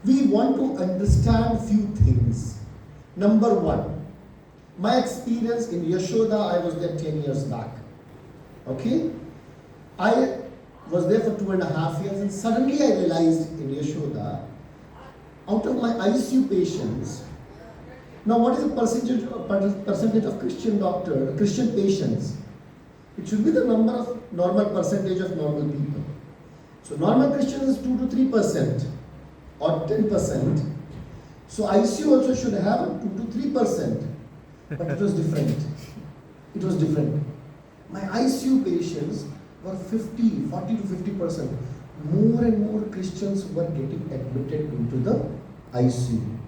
We want to understand few things. Number one, my experience in Yashoda, I was there 10 years back. Okay? I was there for 2.5 years, and suddenly I realized in Yashoda, out of my ICU patients, now what is the percentage of Christian patients? It should be the number of normal percentage of normal people. So normal Christians is 2 to 3% or 10%. So ICU also should have 2 to 3%. But it was different. It was different. My ICU patients were 40 to 50%. More and more Christians were getting admitted into the ICU.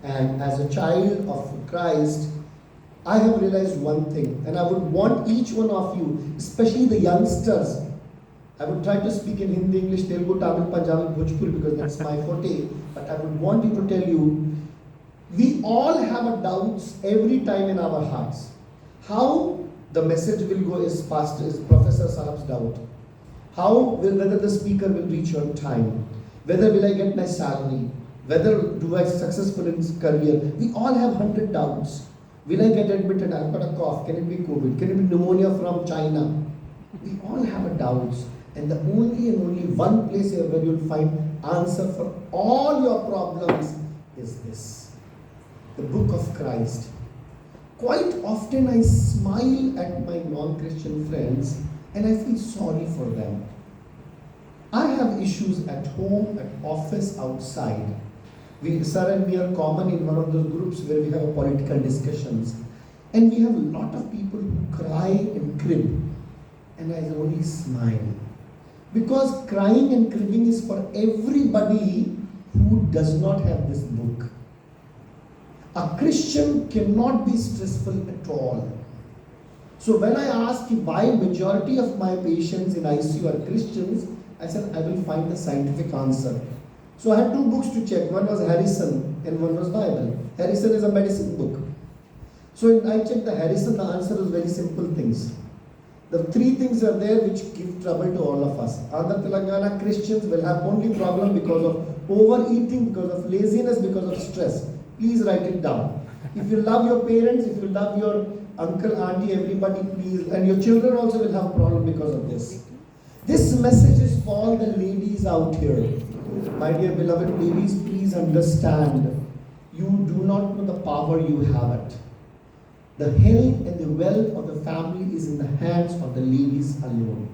And as a child of Christ, I have realized one thing, and I would want each one of you, especially the youngsters, I would try to speak in Hindi, English, Telugu, Tamil, Punjabi, Bhojpuri because that's my forte, but I would want you to tell you, we all have a doubts every time in our hearts. How the message will go is Professor Sahab's doubt. Whether the speaker will reach on time, whether will I get my salary, whether do I successful in career. We all have 100 doubts. Will I get admitted? I've got a cough. Can it be COVID? Can it be pneumonia from China? We all have a doubts. And the only and only one place here where you'll find answer for all your problems is this. The book of Christ. Quite often I smile at my non-Christian friends and I feel sorry for them. I have issues at home, at office, outside. Sir and me are common in one of those groups where we have political discussions. And we have a lot of people who cry and crib. And I only smile. Because crying and cribbing is for everybody who does not have this book. A Christian cannot be stressful at all. So when I ask why majority of my patients in ICU are Christians, I said I will find the scientific answer. So I had 2 books to check. One was Harrison and one was Bible. Harrison is a medicine book. So I checked the Harrison, the answer is very simple things. The 3 things are there which give trouble to all of us. Andhra Telangana Christians will have only problem because of overeating, because of laziness, because of stress. Please write it down. If you love your parents, if you love your uncle, auntie, everybody, please. And your children also will have problem because of this. This message is for all the ladies out here. My dear beloved ladies, please understand. You do not know the power you have it. The health and the wealth of the family is in the hands of the ladies alone.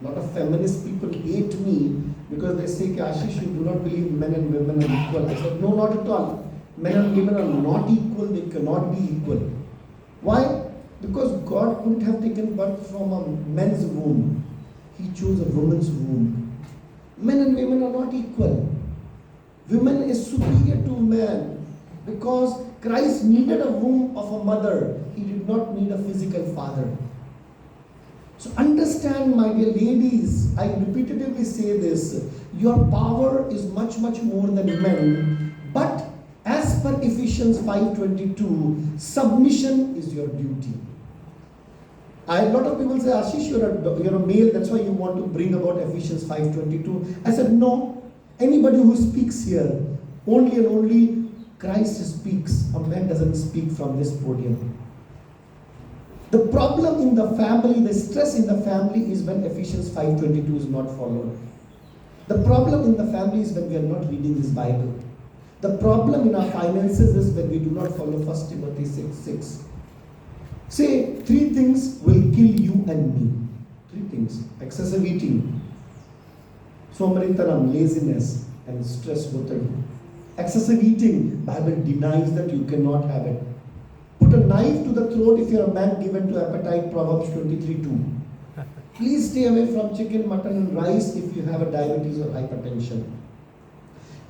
A lot of feminist people hate me because they say, Ashish, you do not believe men and women are equal. I said, no, not at all. Men and women are not equal, they cannot be equal. Why? Because God couldn't have taken birth from a man's womb. He chose a woman's womb. Men and women are not equal. Women is superior to man because Christ needed a womb of a mother. He did not need a physical father. So understand, my dear ladies, I repeatedly say this, your power is much, much more than men. But as per Ephesians 5:22, submission is your duty. A lot of people say, Ashish, you're a male, that's why you want to bring about Ephesians 5:22. I said, no. Anybody who speaks here, only and only Christ speaks. A man doesn't speak from this podium. The problem in the family, the stress in the family is when Ephesians 5:22 is not followed. The problem in the family is when we are not reading this Bible. The problem in our finances is when we do not follow 1 Timothy 6:6. Say 3 things will kill you and me. 3 things. Excessive eating, somarithanam, laziness, and stress. Excessive eating, Bible denies that you cannot have it. Put a knife to the throat if you're a man given to appetite, Proverbs 23:2. Please stay away from chicken, mutton and rice if you have a diabetes or hypertension.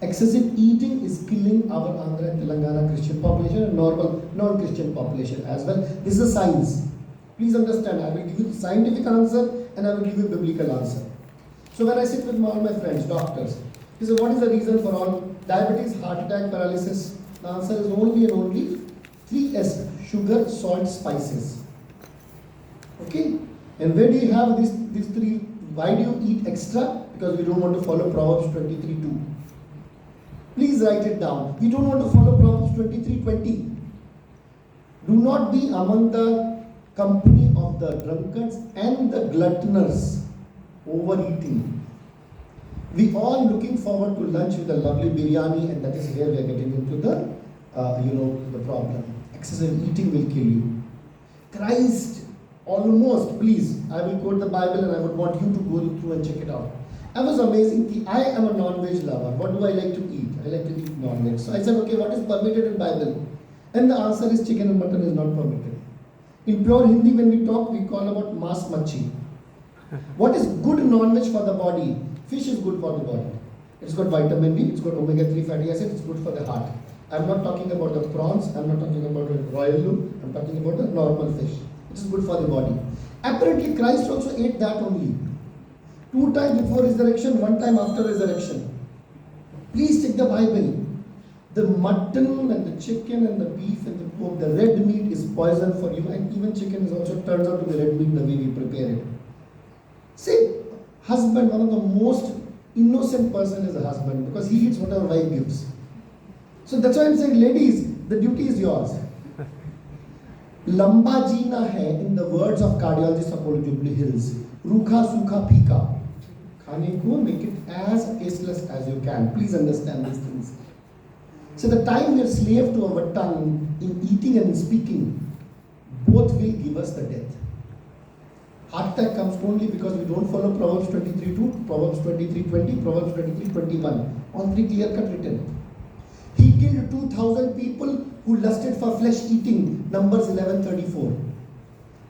Excessive eating is killing our Andhra and Telangana Christian population and normal non-Christian population as well. This is a science. Please understand, I will give you the scientific answer and I will give you a biblical answer. So when I sit with all my friends, doctors, he said, what is the reason for all diabetes, heart attack, paralysis? The answer is only and only 3S, sugar, salt, spices. Okay? And where do you have these 3? Why do you eat extra? Because we don't want to follow Proverbs 23:2. Please write it down. We don't want to follow Proverbs 23:20. Do not be among the company of the drunkards and the gluttoners, overeating. We all looking forward to lunch with a lovely biryani, and that is where we are getting into the problem. Excessive eating will kill you. Christ almost, please, I will quote the Bible and I would want you to go through and check it out. I was amazing. I am a non-veg lover. What do I like to eat? I like to eat non-veg. So I said, okay, what is permitted in Bible? And the answer is chicken and mutton is not permitted. In pure Hindi, when we talk, we call about mas machi. What is good non-veg for the body? Fish is good for the body. It's got vitamin B, it's got omega-3 fatty acid, it's good for the heart. I'm not talking about the prawns, I'm not talking about the royal loop, I'm talking about the normal fish. It is good for the body. Apparently, Christ also ate that only. 2 times before resurrection, 1 time after resurrection. Please check the Bible. The mutton and the chicken and the beef and the pork, the red meat is poison for you, and even chicken is also turns out to be red meat the way we prepare it. See, husband, one of the most innocent person is a husband because he eats whatever wife gives. So that's why I'm saying, ladies, the duty is yours. Lamba jeena hai, in the words of cardiologist Apollo Jubilee Hills, rukha sukha phika. Khane ko make it as tasteless as you can. Please understand these things. So the time we are slave to our tongue in eating and in speaking, both will give us the death. Heart attack comes only because we don't follow Proverbs 23:2, Proverbs 23:20, Proverbs 23:21. All 3 clear-cut written. He killed 2,000 people who lusted for flesh eating. Numbers 11:34.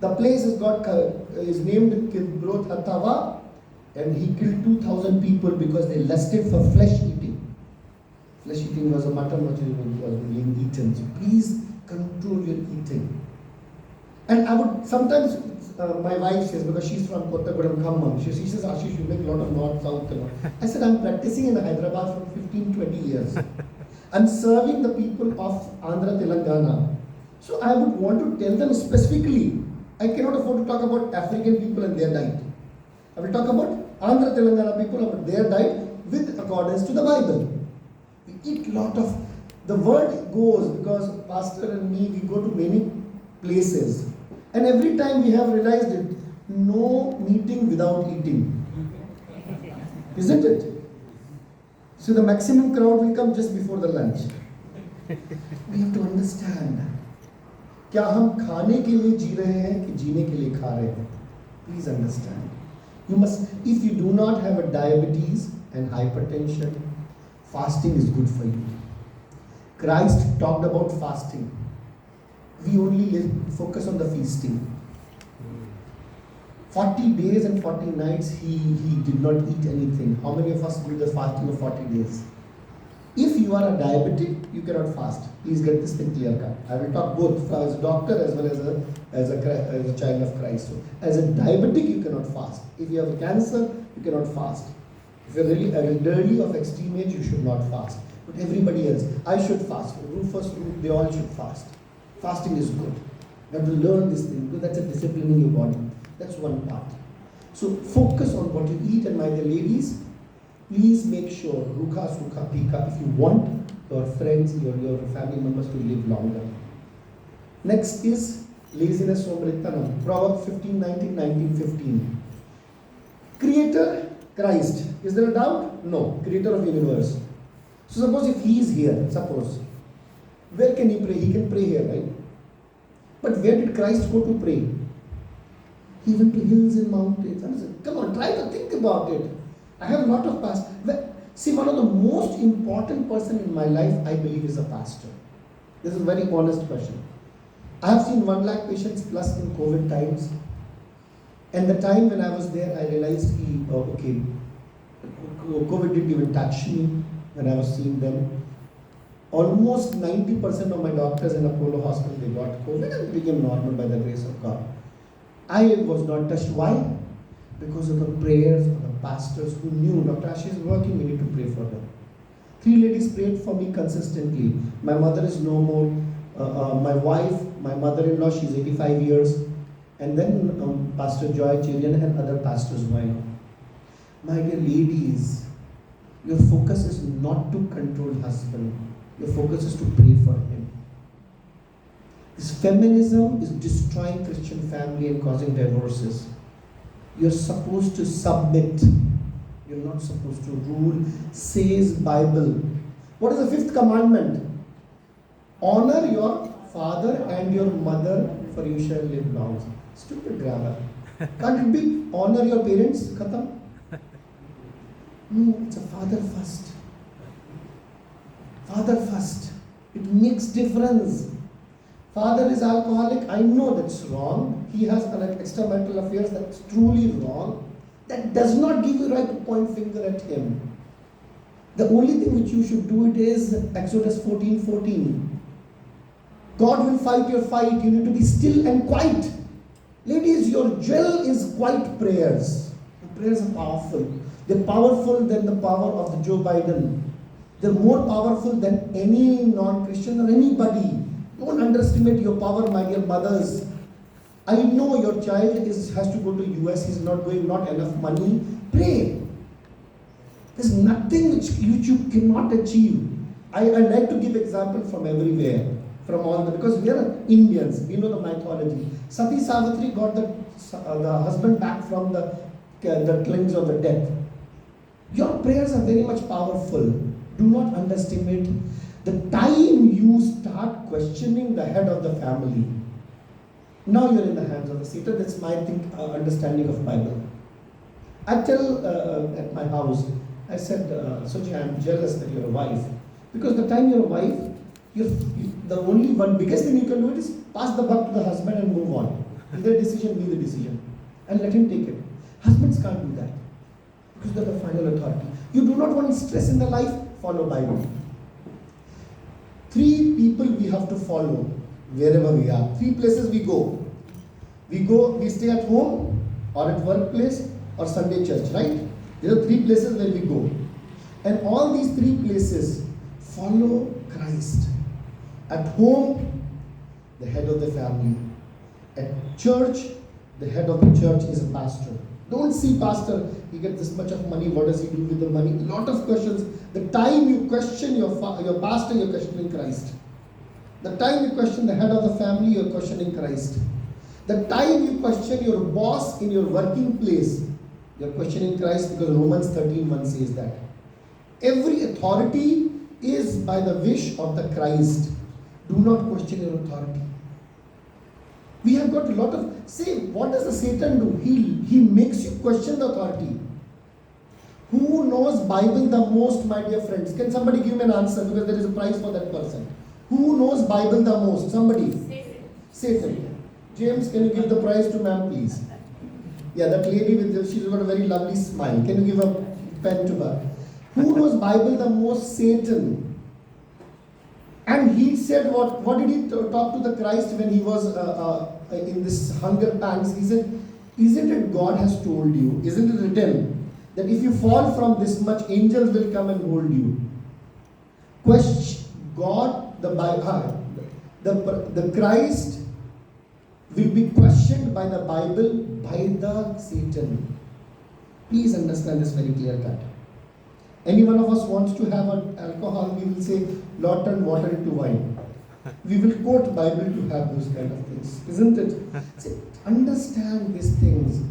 The place is named Kibroth Hatava, and he killed 2,000 people because they lusted for flesh eating. Flesh eating was a mutton which was being eaten. So please control your eating. And I would sometimes, my wife says, because she's from Kottagudam, Khammam, she says, Ashish, you make a lot of north, south. I said, I'm practicing in Hyderabad for 15-20 years. I'm serving the people of Andhra, Telangana. So I would want to tell them specifically, I cannot afford to talk about African people and their diet. I will talk about Andhra, Telangana people, about their diet with accordance to the Bible. We eat a lot of, the word goes, because Pastor and me, we go to many places. And every time we have realized it, no meeting without eating. Isn't it? So the maximum crowd will come just before the lunch. We have to understand. क्या हम खाने के लिए जी रहे हैं कि जीने के लिए खा रहे हैं? Please understand. You must, if you do not have a diabetes and hypertension, fasting is good for you. Christ talked about fasting. We only focus on the feasting. 40 days and 40 nights he did not eat anything. How many of us do the fasting of 40 days? If you are a diabetic, you cannot fast. Please get this thing clear cut. I will talk both as a doctor as well as a child of Christ. So, as a diabetic, you cannot fast. If you have a cancer, you cannot fast. If you are really elderly of extreme age, you should not fast. But everybody else, I should fast. Rufus, they all should fast. Fasting is good. You have to learn this thing because that's a discipline in your body. That's one part. So focus on what you eat, and my dear ladies, please make sure, Rukha Sukha Pika, if you want your friends, your family members to live longer. Next is laziness sombritanam. Proverbs 15:19, 19:15. Creator, Christ. Is there a doubt? No. Creator of universe. So suppose if he is here, suppose, where can he pray? He can pray here, right? But where did Christ go to pray? He went to hills and mountains. I said, come on, try to think about it. I have a lot of pastors. See, one of the most important person in my life, I believe, is a pastor. This is a very honest question. I have seen 1 lakh patients plus in COVID times. And the time when I was there, I realized, COVID didn't even touch me when I was seeing them. Almost 90% of my doctors in Apollo Hospital, they got COVID and became normal by the grace of God. I was not touched. Why? Because of the prayers of the pastors who knew Dr. Ashish is working, we need to pray for them. 3 ladies prayed for me consistently. My mother is no more. My wife, my mother-in-law, she's 85 years. And then Pastor Joy Chirian and other pastors who I know. My dear ladies, Your focus is not to control husband. Your focus is to pray for him. This feminism is destroying Christian family and causing divorces. You're supposed to submit. You're not supposed to rule, says Bible. What is the fifth commandment? Honor your father and your mother, for you shall live long. Stupid grammar. Can't it be honor your parents? Khatam? No, it's a father first. Father first. It makes difference. Father is alcoholic. I know that's wrong. He has an extramarital affairs. That's truly wrong. That does not give you right to point finger at him. The only thing which you should do it is Exodus 14:14. God will fight your fight. You need to be still and quiet. Ladies, your jewel is quiet prayers. The prayers are powerful. They're powerful than the power of the Joe Biden. They're more powerful than any non-Christian or anybody. Don't underestimate your power, my dear mothers. I know your child has to go to US. He's not going, not enough money. Pray. There's nothing which you cannot achieve. I like to give example from everywhere. From all the, because we are Indians, we know the mythology. Sati Savitri got the husband back from the clings of the death. Your prayers are very much powerful. Do not underestimate the time you start questioning the head of the family. Now you're in the hands of the Satan. That's my understanding of Bible. I tell at my house, I said, Soji, I'm jealous that you're a wife. Because the time you're a wife, the only one biggest thing you can do is pass the buck to the husband and move on. Their decision, be the decision. And let him take it. Husbands can't do that. Because they're the final authority. You do not want stress in the life, follow Bible. 3 people we have to follow wherever we are. 3 places we go. We stay at home or at workplace or Sunday church, right? There are 3 places where we go. And all these 3 places follow Christ. At home, the head of the family. At church, the head of the church is a pastor. Don't see pastor, he gets this much of money, what does he do with the money? A lot of questions. The time you question your pastor, you're questioning Christ. The time you question the head of the family, you're questioning Christ. The time you question your boss in your working place, you're questioning Christ, because Romans 13:1 says that. Every authority is by the wish of the Christ. Do not question your authority. We have got a lot of, what does the Satan do? He makes you question the authority. Who knows Bible the most, my dear friends? Can somebody give me an answer, because there is a prize for that person. Who knows Bible the most? Somebody. Satan. James, can you give the prize to ma'am, please? Yeah, that lady she's got a very lovely smile. Can you give a pen to her? Who knows Bible the most? Satan. And he said, what did he talk to the Christ when he was in this hunger pangs? He said, isn't it God has told you, isn't it written, that if you fall from this much, angels will come and hold you? God, the Christ will be questioned by the Bible, by the Satan. Please understand this very clear cut. Any one of us wants to have an alcohol, we will say, Lord, turn water into wine. We will quote Bible to have those kind of things, isn't it? See, understand these things.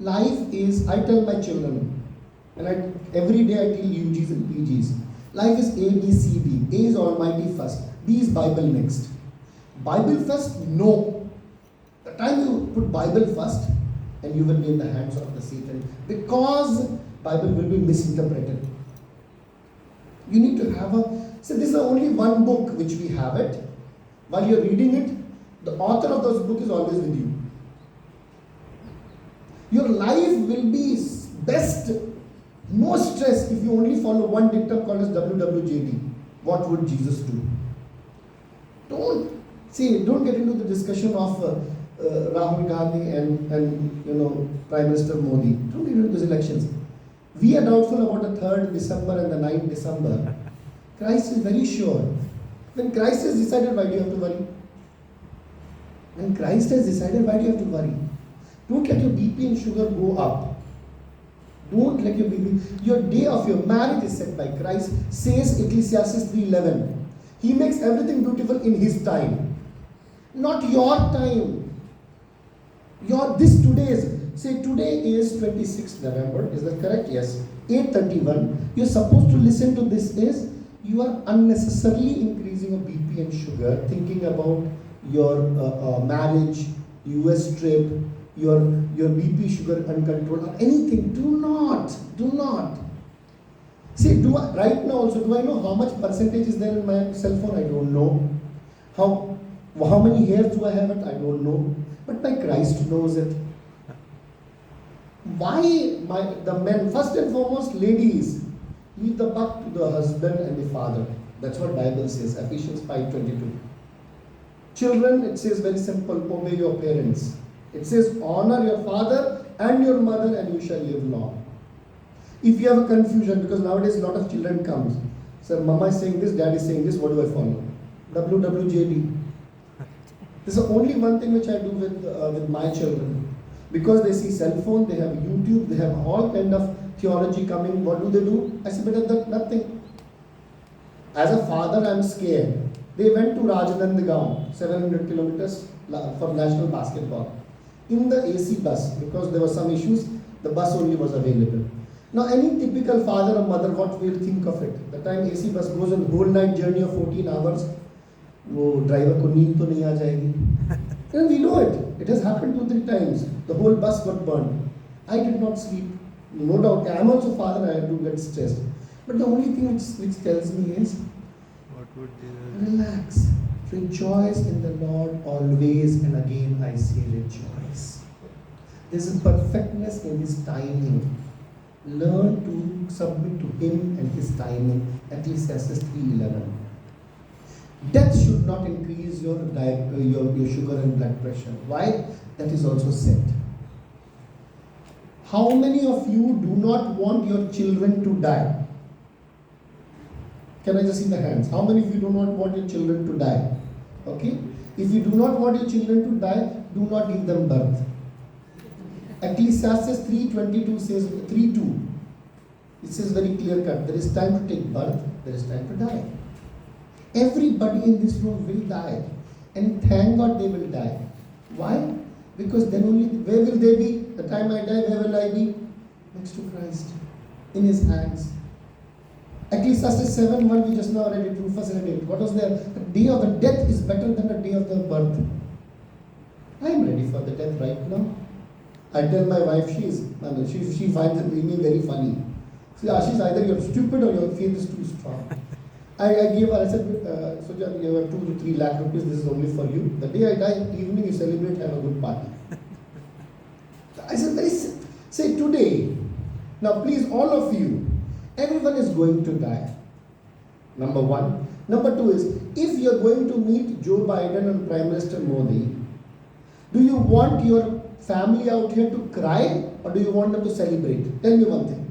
Life is, I tell my children, and every day I tell UGs and PGs, life is A, B, C, D. A is Almighty first, B is Bible next. Bible first? No. The time you put Bible first, and you will be in the hands of the Satan, because Bible will be misinterpreted. You need to have this is only one book which we have it. While you're reading it, the author of this book is always with you. Your life will be best, no stress, if you only follow one dictum called as WWJD. What would Jesus do? Don't get into the discussion of Rahul Gandhi and Prime Minister Modi. Don't get into those elections. We are doubtful about the 3rd December and the 9th December. Christ is very sure. When Christ has decided, why do you have to worry? When Christ has decided, why do you have to worry? Don't let your BP and sugar go up. Don't let your baby. Your day of your marriage is set by Christ, says Ecclesiastes 3:11. He makes everything beautiful in His time, not your time. Today is 26th November. Is that correct? Yes. 8:31. You're supposed to listen to this. You are unnecessarily increasing your BP and sugar, thinking about your marriage, US trip, your BP sugar uncontrolled or anything. Do not. See, right now also, do I know how much percentage is there in my cell phone? I don't know. How many hairs do I have it? I don't know. But my Christ knows it. Why the men, first and foremost, ladies, leave the buck to the husband and the father. That's what Bible says, Ephesians 5:22. Children, it says very simple, obey your parents. It says, honor your father and your mother and you shall live long. If you have a confusion, because nowadays a lot of children comes, sir, mama is saying this, dad is saying this, what do I follow? WWJD. This is the only one thing which I do with my children. Because they see cell phone, they have YouTube, they have all kind of theology coming. What do? I say, better nothing. As a father, I am scared. They went to Rajnandgaon, 700 kilometers for national basketball. In the AC bus, because there were some issues, the bus only was available. Now, any typical father or mother, what will think of it? The time AC bus goes on whole night journey of 14 hours, वो driver को नींद तो नहीं आ जाएगी. And we know it. It has happened 2-3 times. The whole bus got burned. I did not sleep. No doubt. I am also father. I do get stressed. But the only thing which tells me is, relax. Rejoice in the Lord always. And again I say rejoice. There is a perfectness in His timing. Learn to submit to Him and His timing. Ecclesiastes 3:11. Death should not increase your sugar and blood pressure. Why? That is also said. How many of you do not want your children to die? Can I just see the hands? How many of you do not want your children to die? Okay? If you do not want your children to die, do not give them birth. Ecclesiastes 3:22 says, 3:2. It says very clear cut. There is time to take birth, there is time to die. Everybody in this room will die. And thank God they will die. Why? Because then only, where will they be? The time I die, where will I be? Next to Christ. In His hands. Ecclesiastes 7:1, we just now read it, Rufus read it. What was there? The day of the death is better than the day of the birth. I am ready for the death right now. I tell my wife, she finds me very funny. See, Ashish, either you're stupid or your faith is too strong. I gave her, I said, Sujan, you have 2 to 3 lakh rupees, this is only for you. The day I die, evening you celebrate, have a good party. I said, say today, now please all of you, everyone is going to die. Number 1. Number 2 is, if you are going to meet Joe Biden and Prime Minister Modi, do you want your family out here to cry or do you want them to celebrate? Tell me one thing.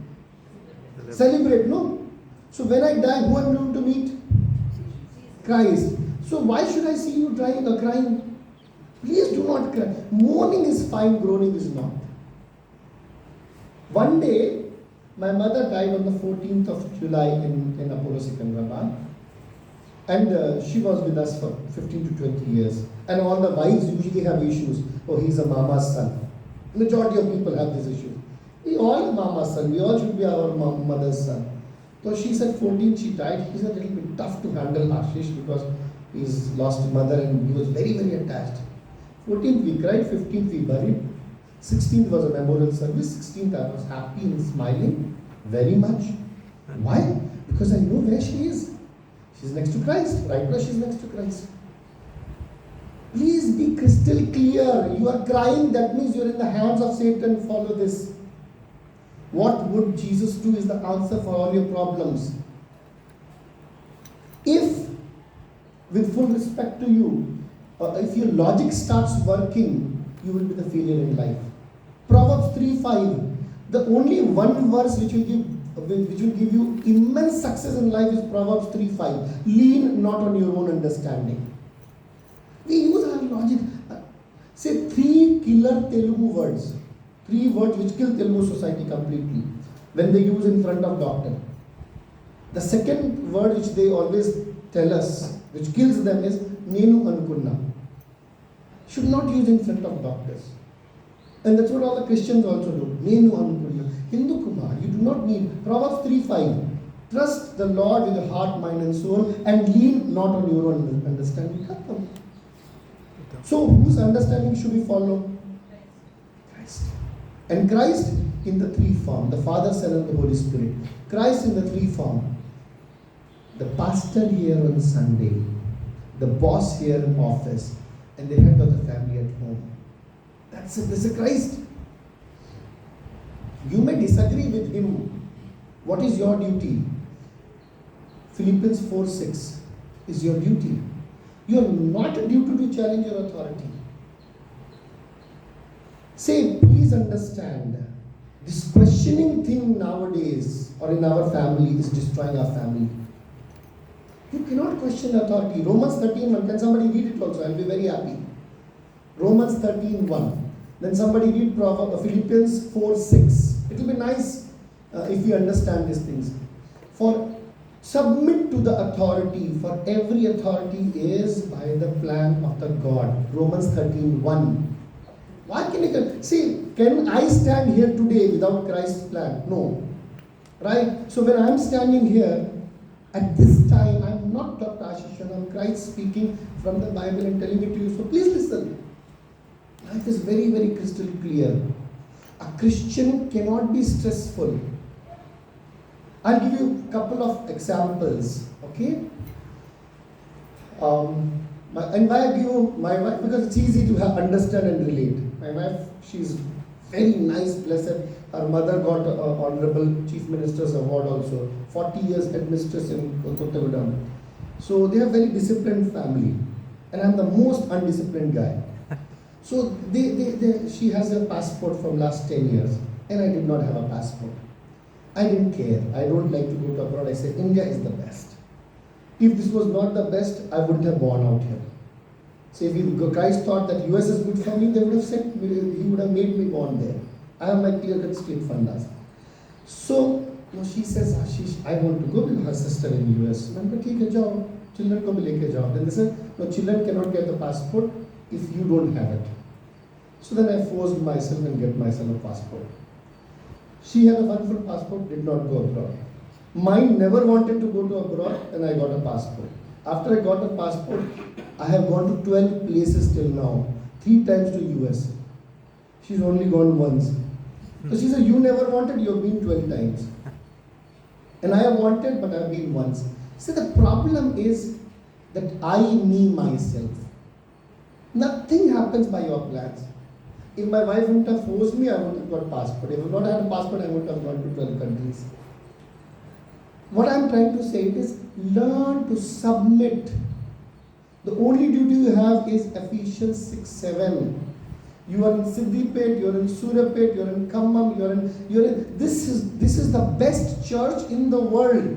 Celebrate, no? So when I die, who am I going to meet? Christ. So why should I see you crying? Please do not cry. Mourning is fine, groaning is not. One day, my mother died on the 14th of July in Apollo Secunderabad. And she was with us for 15 to 20 years. And all the wives usually have issues. Oh, he's a mama's son. Majority of people have this issue. We all are mama's son. We all should be our mother's son. So she said 14, she died. He's a little bit tough to handle, Ashish, because he's lost his mother and he was very, very attached. 14th we cried, 15th we buried. 16th was a memorial service. 16th I was happy and smiling very much. Why? Because I know where she is. She's next to Christ. Right now she's next to Christ. Please be crystal clear. You are crying, that means you're in the hands of Satan. Follow this. What would Jesus do is the answer for all your problems. If, with full respect to you, if your logic starts working, you will be the failure in life. Proverbs 3:5. The only one verse which will give you immense success in life is Proverbs 3:5. Lean not on your own understanding. We use our logic. Say 3 killer Telugu words. 3 words which kill Telugu society completely. when they use in front of doctor. The second word which they always tell us, which kills them, is nenu anukunna. Should not use in front of doctors. And that's what all the Christians also do. Nenu anukunna. Hindu Kumar, you do not need. Proverbs 3:5. Trust the Lord with your heart, mind and soul and lean not on your own understanding. So whose understanding should we follow? Christ. And Christ in the three form. The Father, Son and the Holy Spirit. Christ in the three form. The pastor here on Sunday. The boss here in office. And the head of the family at home. That's it. This is Christ. You may disagree with him. What is your duty? Philippians 4:6 is your duty. You are not due to challenge your authority. Say, please understand, this questioning thing nowadays or in our family is destroying our family. You cannot question authority. Romans 13:1. Can somebody read it also? I'll be very happy. Romans 13:1. Then somebody read Philippians 4:6. It will be nice if you understand these things. For submit to the authority, for every authority is by the plan of the God. Romans 13:1. Why can you see? Can I stand here today without Christ's plan? No. Right? So when I'm standing here, at this time, I'm not Dr. Ashish, I'm Christ speaking from the Bible and telling it to you. So please listen. Life is very, very crystal clear. A Christian cannot be stressful. I'll give you a couple of examples, okay? And why I give you my wife? Because it's easy to understand and relate. My wife, she's very nice, blessed. Her mother got an Honorable Chief Minister's Award also. 40 years headmistress in Kottagudam. So they are very disciplined family. And I'm the most undisciplined guy. So she has a passport from last 10 years. And I did not have a passport. I didn't care. I don't like to go to abroad. I said, India is the best. If this was not the best, I wouldn't have born out here. So if Christ thought that US is good for me, they would have said, he would have made me born there. I have my clear-cut state fundas. So she says, Ashish, I want to go with her sister in US. I said, okay, go. Children ko bhi leke jao. Then they said, no, children cannot get the passport if you don't have it. So then I forced myself and get myself a passport. She had a wonderful passport, did not go abroad. Mine never wanted to go to abroad, and I got a passport. After I got a passport, I have gone to 12 places till now. 3 times to US. She's only gone once. So she said, you never wanted, you have been 12 times. And I have wanted, but I have been once. See, the problem is that I, me, myself. Nothing happens by your plans. If my wife wouldn't have forced me, I would have got passport. If I would not had a passport, I would have gone to 12 countries. What I am trying to say is, learn to submit. The only duty you have is Ephesians 6:7. You are in Siddipet, you are in Surapet, you are in Khammam, you are in. This is the best church in the world.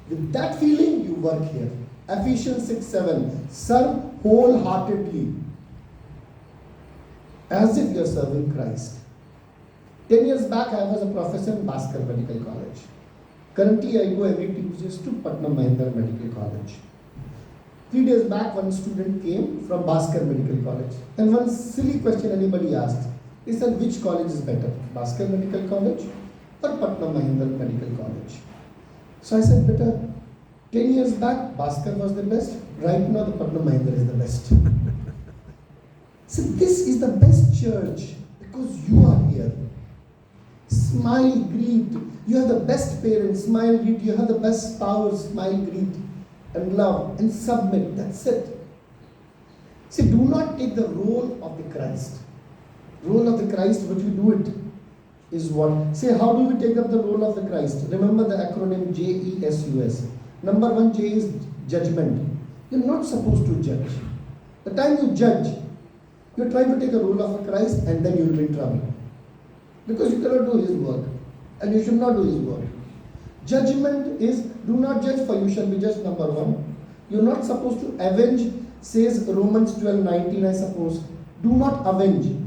With that feeling, you work here. Ephesians 6:7. Serve wholeheartedly. As if you are serving Christ. 10 years back, I was a professor in Bhaskar Medical College. Currently, I go every Tuesdays to Patna Mahindra Medical College. 3 days back, one student came from Bhaskar Medical College. And one silly question anybody asked. He said, which college is better? Bhaskar Medical College or Patna Mahindra Medical College? So I said, better. 10 years back, Bhaskar was the best. Right now, the Patna Mahindra is the best. So this is the best church because you are here. Smile, greet. You have the best parents. Smile, greet. You have the best spouse. Smile, greet. And love. And submit. That's it. See, do not take the role of the Christ. Role of the Christ, what we do it is what? Say, how do we take up the role of the Christ? Remember the acronym JESUS. Number 1, J is judgment. You're not supposed to judge. The time you judge, you're trying to take a role of a Christ and then you'll be in trouble. Because you cannot do his work. And you should not do his work. Judgment is, do not judge for you shall be judged, number 1. You're not supposed to avenge, says Romans 12:19, I suppose. Do not avenge.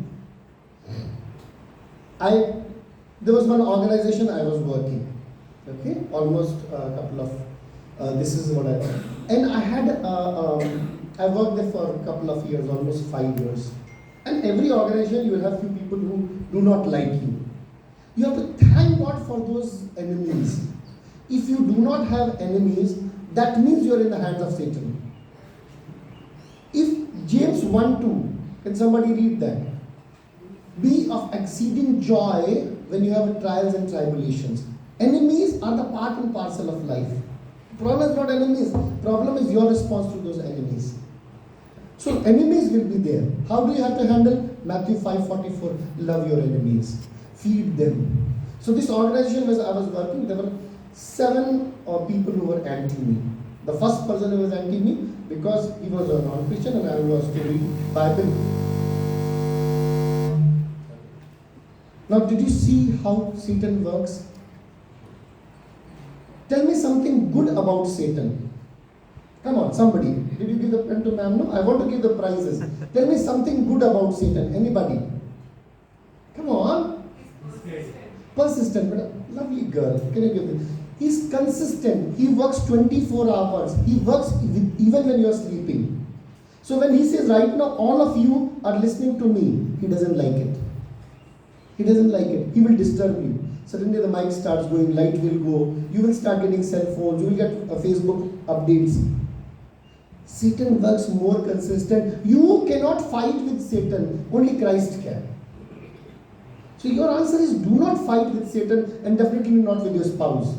There was one organization I was working, okay, almost a couple of, this is what I, and I had, I worked there for a couple of years, almost 5 years. And every organization you will have few people who do not like you. You have to thank God for those enemies. If you do not have enemies, that means you are in the hands of Satan. If James 1:2, can somebody read that? Be of exceeding joy when you have trials and tribulations. Enemies are the part and parcel of life. Problem is not enemies. Problem is your response to those enemies. So enemies will be there. How do you have to handle? Matthew 5:44, love your enemies. Feed them. So this organization where I was working, there were 7 people who were anti me. The first person who was anti me because he was a non-Christian and I was to read Bible. Now did you see how Satan works? Tell me something good about Satan. Come on, somebody. Did you give the pen to ma'am? No, I want to give the prizes. Tell me something good about Satan. Anybody? Come on. Persistent, but a lovely girl. Can you give it? He's consistent. He works 24 hours. He works even when you are sleeping. So when he says right now all of you are listening to me, he doesn't like it. He doesn't like it. He will disturb you. Suddenly the mic starts going, light will go. You will start getting cell phones. You will get Facebook updates. Satan works more consistent. You cannot fight with Satan. Only Christ can. So your answer is do not fight with Satan and definitely not with your spouse.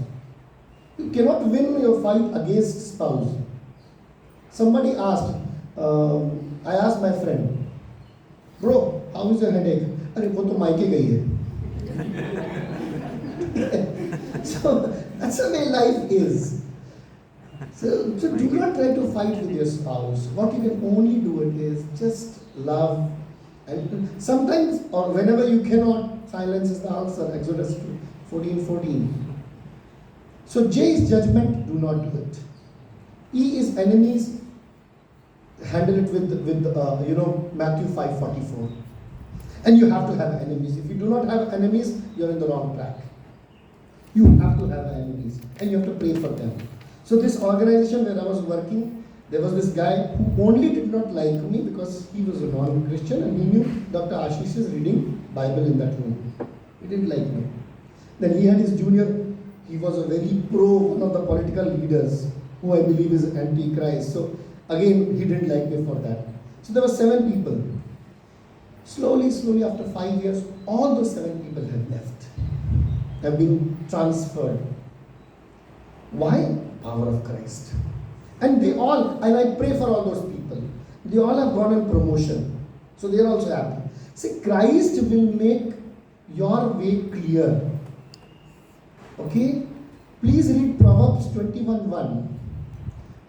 You cannot win your fight against spouse. Somebody asked, I asked my friend, bro, how is your headache? Arey, wo to maike gayi hai. So that's the way life is. So do not try to fight with your spouse. What you can only do it is just love. And sometimes or whenever you cannot, silence is the answer. Exodus 14:14. So J is judgment, do not do it. E is enemies, handle it with Matthew 5:44. And you have to have enemies. If you do not have enemies, you're in the wrong track. You have to have enemies and you have to pray for them. So this organization where I was working, there was this guy who only did not like me because he was a non-Christian and he knew Dr. Ashish is reading Bible in that room. He didn't like me. Then he had his junior, he was a very one of the political leaders who I believe is anti-Christ. So again, he didn't like me for that. So there were 7 people. Slowly after 5 years, all those 7 people have left, have been transferred. Why? Power of Christ. And they all, and I pray for all those people, they all have gone on promotion. So they are also happy. See, Christ will make your way clear. Okay? Please read Proverbs 21:1.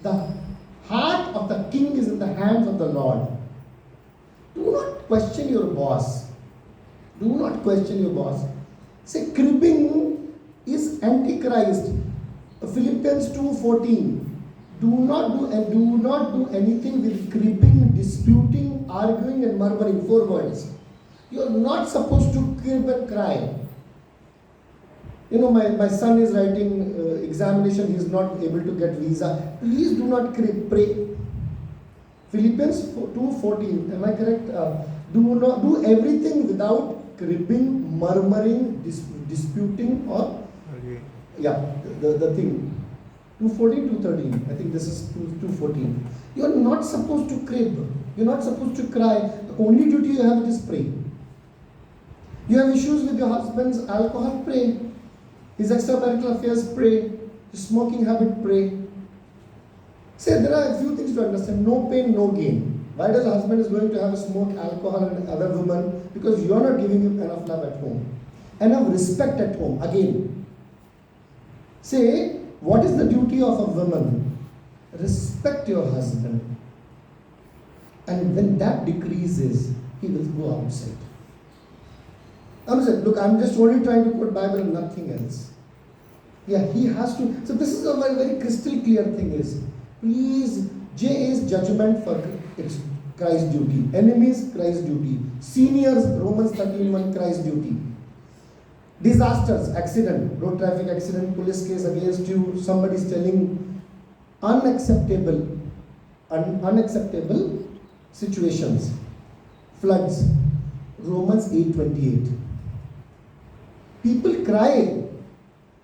The heart of the king is in the hands of the Lord. Do not question your boss. Do not question your boss. Say, cribbing is antichrist. Philippians 2:14. Do not do anything with cribbing, disputing, arguing, and murmuring. 4 words. You are not supposed to crib and cry. You know, my son is writing examination. He is not able to get visa. Please do not crib. Pray. Philippians 2:14. Am I correct? Do not do everything without cribbing, murmuring, disputing, or the thing. 2:14, 2:13. I think this is 2:14. You are not supposed to crib. You are not supposed to cry. The only duty you have is pray. You have issues with your husband's alcohol, pray. His extramarital affairs, pray. His smoking habit, pray. Say, there are a few things to understand. No pain, no gain. Why does a husband is going to have a smoke, alcohol and other woman? Because you are not giving him enough love at home. Enough respect at home. Again. Say, what is the duty of a woman? Respect your husband. And when that decreases, he will go outside. I'm saying, look, I'm just only trying to quote Bible and nothing else. Yeah, he has to. So this is a very, very crystal clear thing is, please, J is judgment for it's Christ's duty. Enemies, Christ's duty. Seniors, Romans 13:1, Christ's duty. Disasters, accident, road traffic accident, police case against you, somebody is telling unacceptable, unacceptable situations. Floods, Romans 8:28. People cry.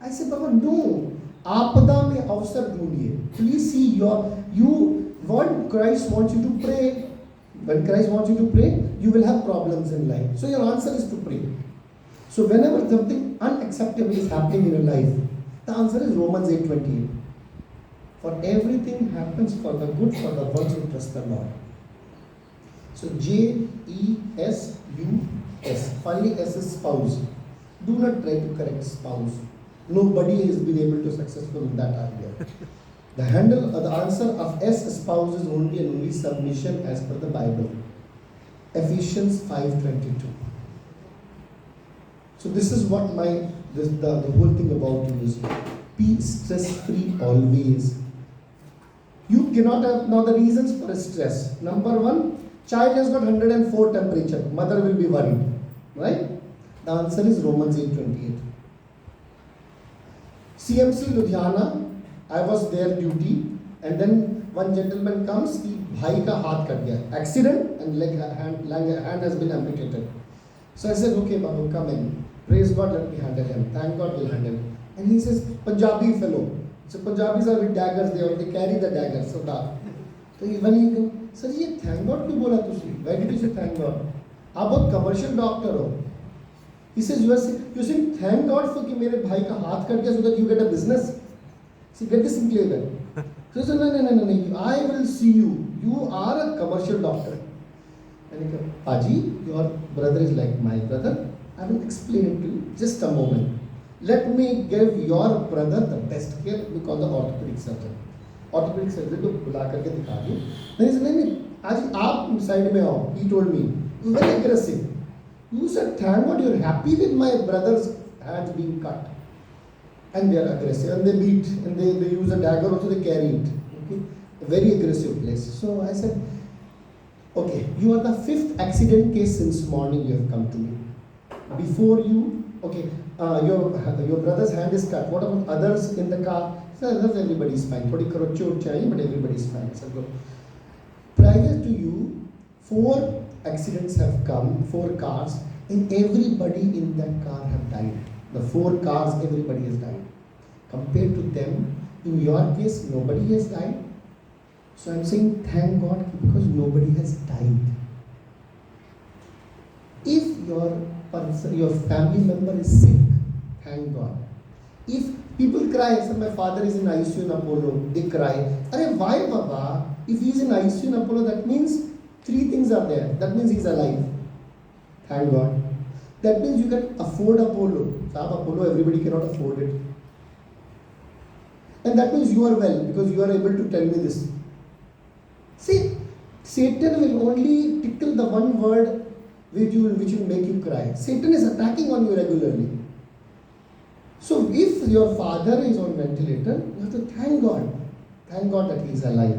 I say, Baba, no. आपदा में अवसर ढूंढिए. Please see what Christ wants you to pray. When Christ wants you to pray, you will have problems in life. So your answer is to pray. So whenever something unacceptable is happening in your life, the answer is Romans 8:28. For everything happens for the good for the ones who trust the Lord. So JESUS. Finally, S is spouse. Do not try to correct spouse. Nobody has been able to successful in that area. The answer of S spouse is only and only submission as per the Bible. Ephesians 5:22. So this is what the whole thing about you is. Be stress free always. You cannot have, now the reasons for stress. Number one, child has got 104 temperature. Mother will be worried. Right? The answer is Romans 8:28. CMC Ludhiana, I was there duty, and then one gentleman comes, the bhai ka haath kat gaya. Accident and hand has been amputated. So I said, okay, Babu, come in. Praise God, let me handle him. Thank God we'll handle him. And he says, Punjabi fellow. So Punjabis are with daggers, they carry the daggers. So when he goes, sir, ye thank God क्यों बोला तुसी? Why did you say thank God? आप बहुत commercial doctor हो. He says, you're saying thank God for कि मेरे भाई का हाथ कट गया so that you get a business. See, get this in clear. So he said, no, I will see you. You are a commercial doctor. And he said, Paji, your brother is like my brother. I will explain it to you. Just a moment. Let me give your brother the best care. We call the orthopedic surgeon. Orthopedic surgeon को बुला करके दिखा दूँ. Then he said, नहीं, आज आप side में आओ. He told me, very aggressive. You said, thank God you're happy with my brother's hands being cut. And they are aggressive and they beat and they use a dagger also, they carry it. Okay? A very aggressive place. So I said, okay, you are the 5th accident case since morning you have come to me. Before you, okay, your brother's hand is cut. What about others in the car? Sir, everybody is fine. Thodi karo chot chahiye, but everybody is fine. So go. Prior to you, 4 accidents have come, 4 cars, and everybody in that car have died. The 4 cars, everybody has died. Compared to them, in your case, nobody has died. So I'm saying thank God because nobody has died. If your family member is sick, thank God. If people cry, sir, my father is in ICU in Apollo, they cry. Arey, why Baba? If he is in ICU in Apollo, that means 3 things are there. That means he is alive. Thank God. That means you can afford Apollo. Apollo, everybody cannot afford it. And that means you are well because you are able to tell me this. See, Satan will only tickle the one word which will make you cry. Satan is attacking on you regularly. So if your father is on ventilator, you have to thank God. Thank God that he is alive.